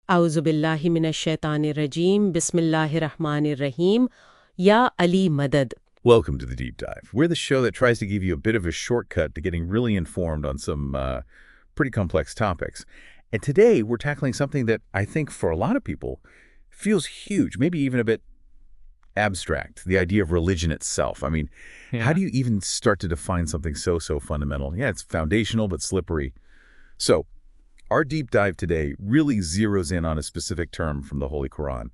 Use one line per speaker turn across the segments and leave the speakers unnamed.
A'udhu billahi minash shaitanir rajim. Bismillahir rahmanir rahim. Ya Ali Madad.
Welcome to The Deep Dive. We're the show that tries to give you a bit of a shortcut to getting really informed on some pretty complex topics. And today we're tackling something that I think for a lot of people feels huge, maybe even a bit abstract, the idea of religion itself. I mean, how do you even start to define something so fundamental? Yeah, it's foundational but slippery. So our deep dive today really zeroes in on a specific term from the Holy Quran,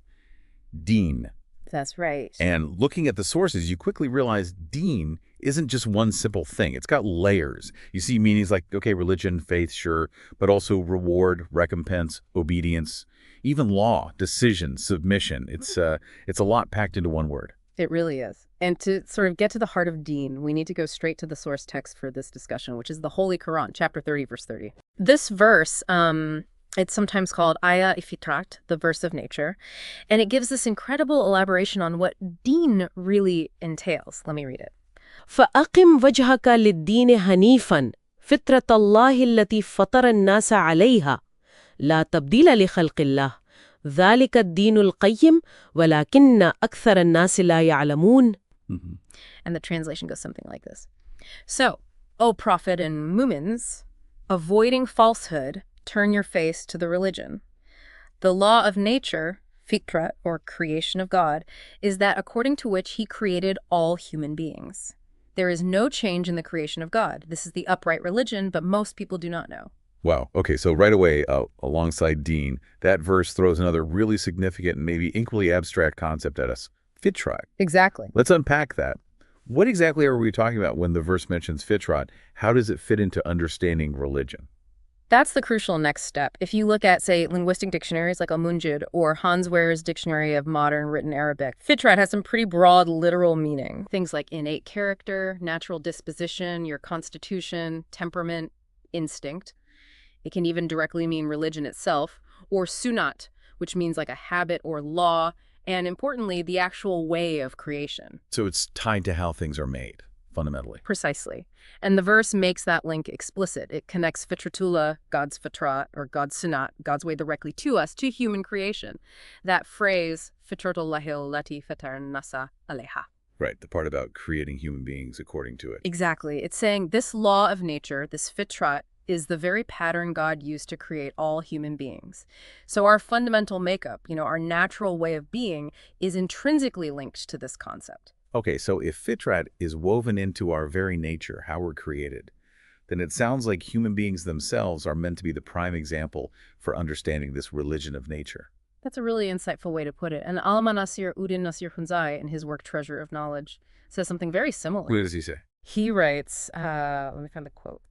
deen.
That's right.
And looking at the sources, you quickly realize deen isn't just one simple thing. It's got layers. You see meanings like, okay, religion, faith, sure, but also reward, recompense, obedience, even law, decision, submission. It's a lot packed into one word.
It really is. And to sort of get to the heart of deen, we need to go straight to the source text for this discussion, which is the Holy Quran, chapter 30, verse 30. This verse, it's sometimes called itrat, the verse of nature, and it gives this incredible elaboration on what deen really entails. Let me read it.
فَأَقِمْ وَجْهَكَ لِلدِّينِ حَنِيفًا فِطْرَةَ اللَّهِ الَّتِي فَطَرَ النَّاسَ عَلَيْهَا لَا تَبْدِيلَ لِخَلْقِ اللَّهِ ذَلِكَ الدِّينُ الْقَيِّمُ وَلَكِنَّ أَكْثَرَ النَّاسِ لَا يَعْلَمُونَ.
And the translation goes something like this. So, O Prophet and Mumins, avoiding falsehood, turn your face to the religion. The law of nature, fitrat, or creation of God, is that according to which he created all human beings. There is no change in the creation of God. This is the upright religion, but most people do not know.
Wow. Okay, so right away, alongside deen, that verse throws another really significant and maybe equally abstract concept at us, fitrat.
Exactly.
Let's unpack that. What exactly are we talking about when the verse mentions fitrat? How does it fit into understanding religion?
That's the crucial next step. If you look at, say, linguistic dictionaries like Al-Munjid or Hans Wehr's Dictionary of Modern Written Arabic, fitrat has some pretty broad literal meaning. Things like innate character, natural disposition, your constitution, temperament, instinct. It can even directly mean religion itself, or sunat, which means like a habit or law, and importantly, the actual way of creation.
So it's tied to how things are made, fundamentally.
Precisely. And the verse makes that link explicit. It connects fitratullah, God's fitrat, or God's sunat, God's way directly to us, to human creation. That phrase, fitratullahi allati fatara nasa alayha.
Right, the part about creating human beings according to it.
Exactly. It's saying this law of nature, this fitrat, is the very pattern God used to create all human beings. So our fundamental makeup, our natural way of being, is intrinsically linked to this concept.
Okay, so if fitrat is woven into our very nature, how we're created, then it sounds like human beings themselves are meant to be the prime example for understanding this religion of nature.
That's a really insightful way to put it. And Allama Nasir Uddin Nasir Khunzai, in his work Treasure of Knowledge, says something very similar.
What does he say?
He writes, let me find the quote.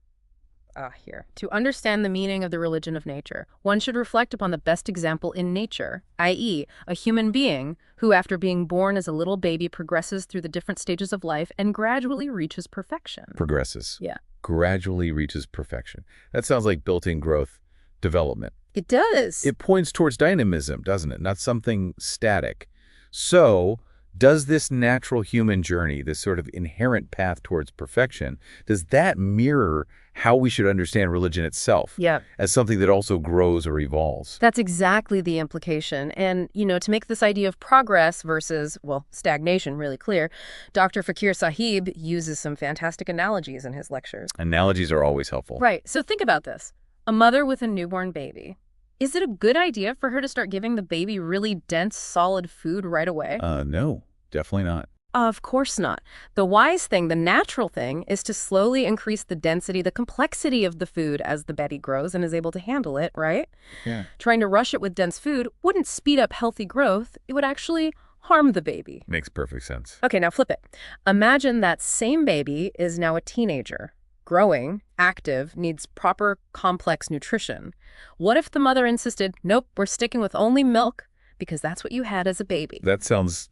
Here. To understand the meaning of the religion of nature, one should reflect upon the best example in nature, i.e., a human being who, after being born as a little baby, progresses through the different stages of life and gradually reaches perfection.
Progresses.
Yeah.
Gradually reaches perfection. That sounds like built-in growth, development.
It does.
It points towards dynamism, doesn't it? Not something static. So, does this natural human journey, this sort of inherent path towards perfection, does that mirror how we should understand religion itself?
Yeah.
As something that also grows or evolves?
That's exactly the implication. And, to make this idea of progress versus, stagnation really clear, Dr. Fakir Sahib uses some fantastic analogies in his lectures.
Analogies are always helpful.
Right. So think about this. A mother with a newborn baby. Is it a good idea for her to start giving the baby really dense, solid food right away?
No, definitely not.
Of course not. The wise thing, the natural thing, is to slowly increase the density, the complexity of the food as the baby grows and is able to handle it, right?
Yeah.
Trying to rush it with dense food wouldn't speed up healthy growth. It would actually harm the baby.
Makes perfect sense.
Okay, now flip it. Imagine that same baby is now a teenager. Growing, active, needs proper, complex nutrition. What if the mother insisted, nope, we're sticking with only milk because that's what you had as a baby?
That sounds,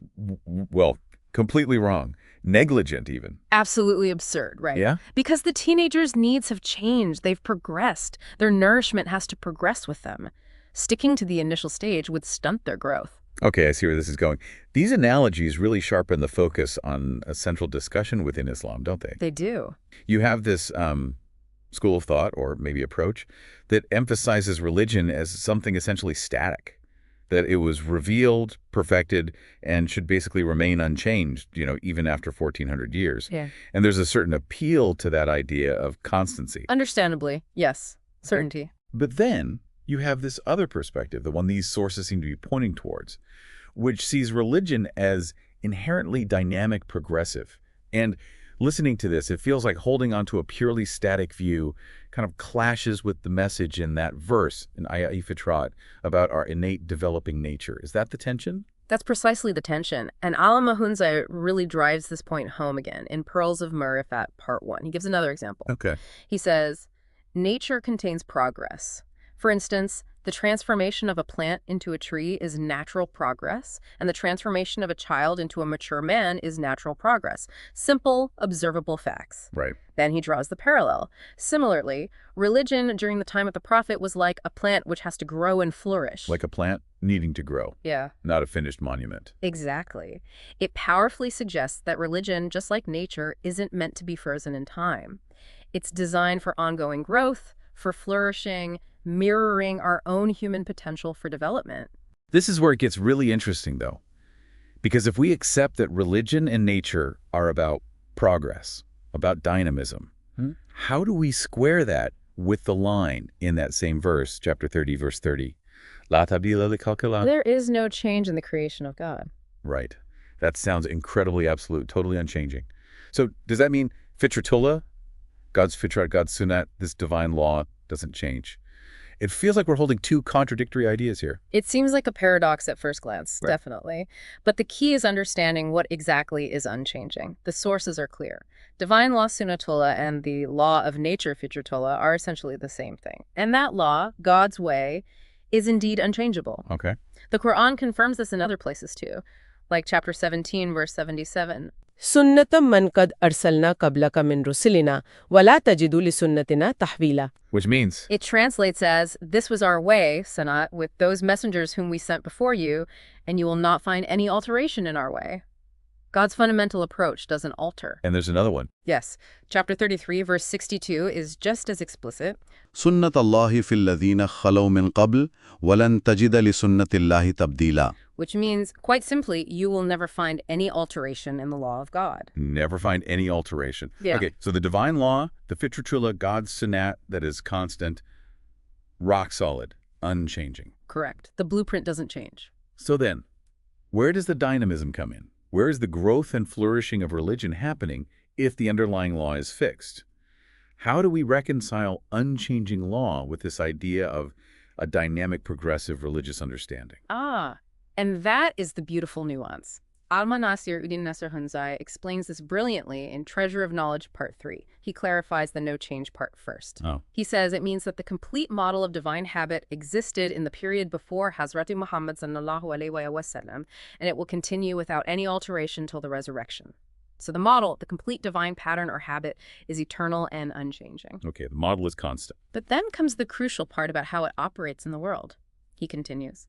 completely wrong. Negligent, even.
Absolutely absurd, right?
Yeah?
Because the teenager's needs have changed. They've progressed. Their nourishment has to progress with them. Sticking to the initial stage would stunt their growth.
Okay, I see where this is going. These analogies really sharpen the focus on a central discussion within Islam, don't they?
They do.
You have this school of thought, or maybe approach, that emphasizes religion as something essentially static, that it was revealed, perfected, and should basically remain unchanged, even after 1,400 years.
Yeah.
And there's a certain appeal to that idea of constancy.
Understandably, yes. Certainty.
But then you have this other perspective, the one these sources seem to be pointing towards, which sees religion as inherently dynamic, progressive. And listening to this, it feels like holding onto a purely static view kind of clashes with the message in that verse in itrat about our innate developing nature. Is that the tension?
That's precisely the tension. And Al-Mahunzai really drives this point home again in Pearls of Ma'rifat, Part 1. He gives another example.
Okay.
He says, nature contains progress. For instance, the transformation of a plant into a tree is natural progress, and the transformation of a child into a mature man is natural progress. Simple, observable facts.
Right.
Then he draws the parallel. Similarly, religion during the time of the Prophet was like a plant which has to grow and flourish.
Like a plant needing to grow.
Yeah.
Not a finished monument.
Exactly. It powerfully suggests that religion, just like nature, isn't meant to be frozen in time. It's designed for ongoing growth, for flourishing, mirroring our own human potential for development.
This is where it gets really interesting, though. Because if we accept that religion and nature are about progress, about dynamism, how do we square that with the line in that same verse, chapter 30, verse 30? La tabdila li khalqillah.
There is no change in the creation of God.
Right. That sounds incredibly absolute, totally unchanging. So does that mean fitratullah, God's fitrat, God's sunnat, this divine law doesn't change? It feels like we're holding two contradictory ideas here.
It seems like a paradox at first glance,
Right.
definitely. But the key is understanding what exactly is unchanging. The sources are clear. Divine law sunnatullah and the law of nature fitratullah are essentially the same thing. And that law, God's way, is indeed unchangeable.
Okay.
The Quran confirms this in other places too, like chapter 17, verse 77.
सुन्नतम मन कद अरसलना कबलका मिन रुसलिना वला तजिदु लिसुन्नतिना तहवीला.
Which means?
It translates as, this was our way, Sanat, with those messengers whom we sent before you, and you will not find any alteration in our way. God's fundamental approach doesn't alter.
And there's another one.
Yes, chapter 33, verse 62 is just as explicit.
سنة الله في الذين خلوا من قبل ولن تجد لسنة الله تبديلا.
Which means, quite simply, you will never find any alteration in the law of God.
Never find any alteration.
Yeah.
Okay, so the divine law, the fitratullah, God's sunnat that is constant, rock solid, unchanging.
Correct. The blueprint doesn't change.
So then, where does the dynamism come in? Where is the growth and flourishing of religion happening if the underlying law is fixed? How do we reconcile unchanging law with this idea of a dynamic, progressive religious understanding?
And that is the beautiful nuance. Al-Nasir Uddin Nasser Hunzai explains this brilliantly in Treasure of Knowledge, Part 3. He clarifies the no change part first.
Oh.
He says it means that the complete model of divine habit existed in the period before Hazrati Muhammad sallallahu alaihi wasallam, and it will continue without any alteration till the resurrection. So the model, the complete divine pattern or habit, is eternal and unchanging.
Okay, the model is constant.
But then comes the crucial part about how it operates in the world. He continues.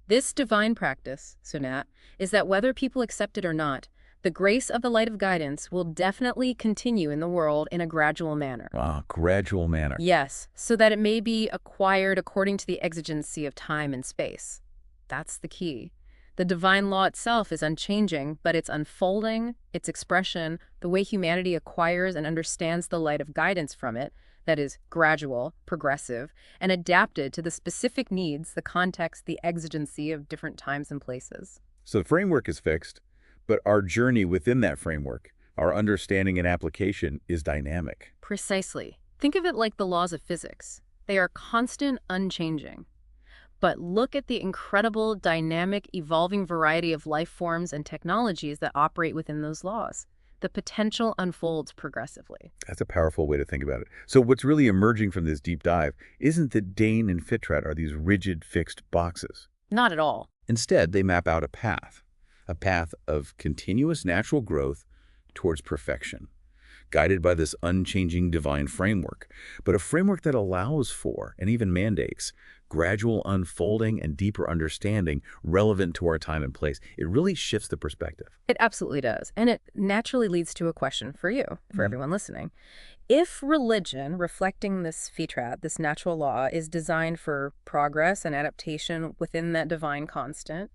This divine practice, Sunnat, is that whether people accept it or not, the grace of the light of guidance will definitely continue in the world in a gradual manner.
Gradual manner.
Yes, so that it may be acquired according to the exigency of time and space. That's the key. The divine law itself is unchanging, but its unfolding, its expression, the way humanity acquires and understands the light of guidance from it, that is gradual, progressive, and adapted to the specific needs, the context, the exigency of different times and places.
So the framework is fixed, but our journey within that framework, our understanding and application is dynamic.
Precisely. Think of it like the laws of physics. They are constant, unchanging. But look at the incredible, dynamic, evolving variety of life forms and technologies that operate within those laws. The potential unfolds progressively.
That's a powerful way to think about it. So what's really emerging from this deep dive isn't that Dane and Fitrat are these rigid, fixed boxes.
Not at all.
Instead, they map out a path of continuous natural growth towards perfection. guided by this unchanging divine framework, but a framework that allows for, and even mandates, gradual unfolding and deeper understanding relevant to our time and place. It really shifts the perspective.
It absolutely does. And it naturally leads to a question for you, for everyone listening. If religion, reflecting this fitrat, this natural law, is designed for progress and adaptation within that divine constant,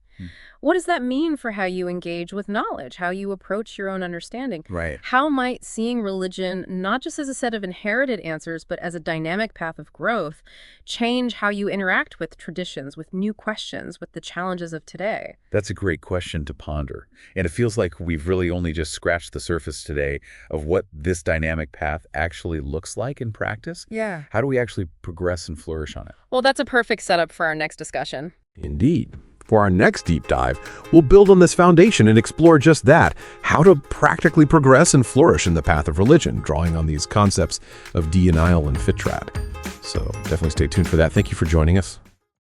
what does that mean for how you engage with knowledge, how you approach your own understanding?
Right.
How might seeing religion, not just as a set of inherited answers, but as a dynamic path of growth, change how you interact with traditions, with new questions, with the challenges of today?
That's a great question to ponder. And it feels like we've really only just scratched the surface today of what this dynamic path actually looks like in practice.
Yeah.
How do we actually progress and flourish on it?
Well, that's a perfect setup for our next discussion.
Indeed. For our next deep dive, we'll build on this foundation and explore just that, how to practically progress and flourish in the path of religion, drawing on these concepts of denial and fitrat. So definitely stay tuned for that. Thank you for joining us.